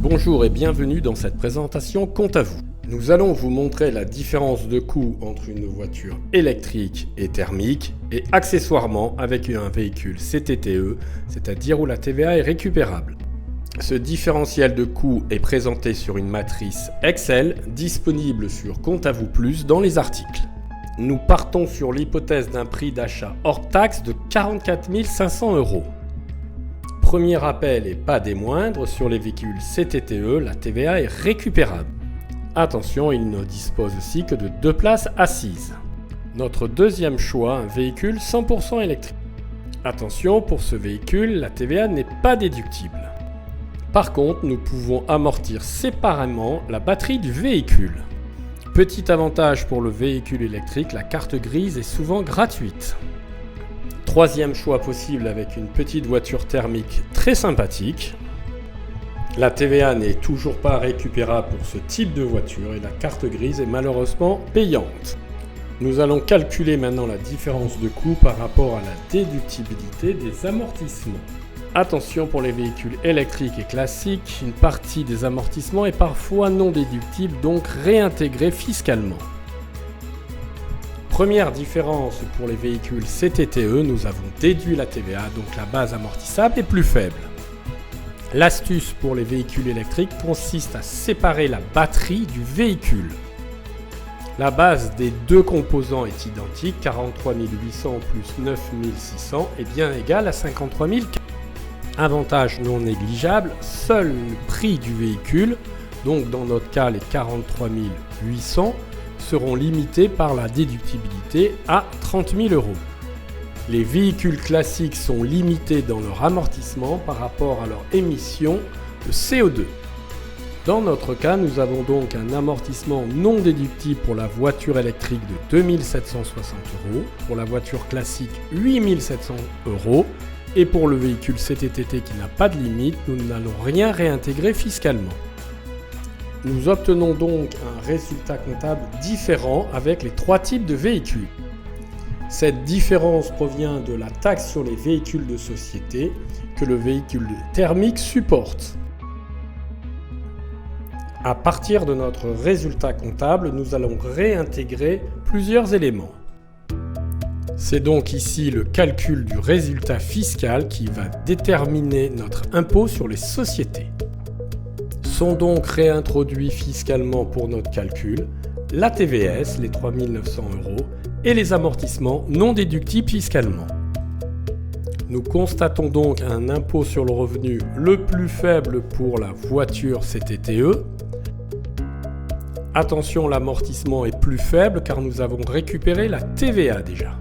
Bonjour et bienvenue dans cette présentation Compte à vous. Nous allons vous montrer la différence de coût entre une voiture électrique et thermique et accessoirement avec un véhicule CTTE, c'est-à-dire où la TVA est récupérable. Ce différentiel de coût est présenté sur une matrice Excel disponible sur Compte à vous plus dans les articles. Nous partons sur l'hypothèse d'un prix d'achat hors taxe de 44 500 €. Premier rappel et pas des moindres, sur les véhicules CTTE, la TVA est récupérable. Attention, il ne dispose aussi que de 2 places assises. Notre deuxième choix, un véhicule 100% électrique. Attention, pour ce véhicule, la TVA n'est pas déductible. Par contre, nous pouvons amortir séparément la batterie du véhicule. Petit avantage pour le véhicule électrique, la carte grise est souvent gratuite. Troisième choix possible avec une petite voiture thermique très sympathique. La TVA n'est toujours pas récupérable pour ce type de voiture et la carte grise est malheureusement payante. Nous allons calculer maintenant la différence de coût par rapport à la déductibilité des amortissements. Attention, pour les véhicules électriques et classiques, une partie des amortissements est parfois non déductible, donc réintégrée fiscalement. Première différence pour les véhicules CTTE, nous avons déduit la TVA, donc la base amortissable est plus faible. L'astuce pour les véhicules électriques consiste à séparer la batterie du véhicule. La base des deux composants est identique, 43 800 plus 9 600 est bien égal à 53 400. Avantage non négligeable, seul le prix du véhicule, donc dans notre cas les 43 800, seront limités par la déductibilité à 30 000 €. Les véhicules classiques sont limités dans leur amortissement par rapport à leur émission de CO2. Dans notre cas, nous avons donc un amortissement non déductible pour la voiture électrique de 2 760 €, pour la voiture classique 8 700 € et pour le véhicule CTTT qui n'a pas de limite, nous n'allons rien réintégrer fiscalement. Nous obtenons donc un résultat comptable différent avec les trois types de véhicules. Cette différence provient de la taxe sur les véhicules de société que le véhicule thermique supporte. À partir de notre résultat comptable, nous allons réintégrer plusieurs éléments. C'est donc ici le calcul du résultat fiscal qui va déterminer notre impôt sur les sociétés. Sont donc réintroduits fiscalement pour notre calcul la TVS, les 3 900 €, et les amortissements non déductibles fiscalement. Nous constatons donc un impôt sur le revenu le plus faible pour la voiture CTTE. Attention, l'amortissement est plus faible car nous avons récupéré la TVA déjà.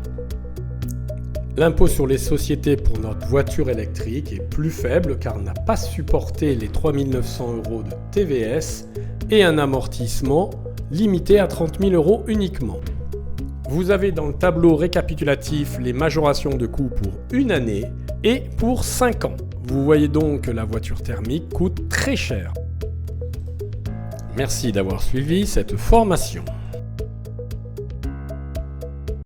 L'impôt sur les sociétés pour notre voiture électrique est plus faible car n'a pas supporté les 3 900 € de TVS et un amortissement limité à 30 000 € uniquement. Vous avez dans le tableau récapitulatif les majorations de coûts pour une année et pour 5 ans. Vous voyez donc que la voiture thermique coûte très cher. Merci d'avoir suivi cette formation.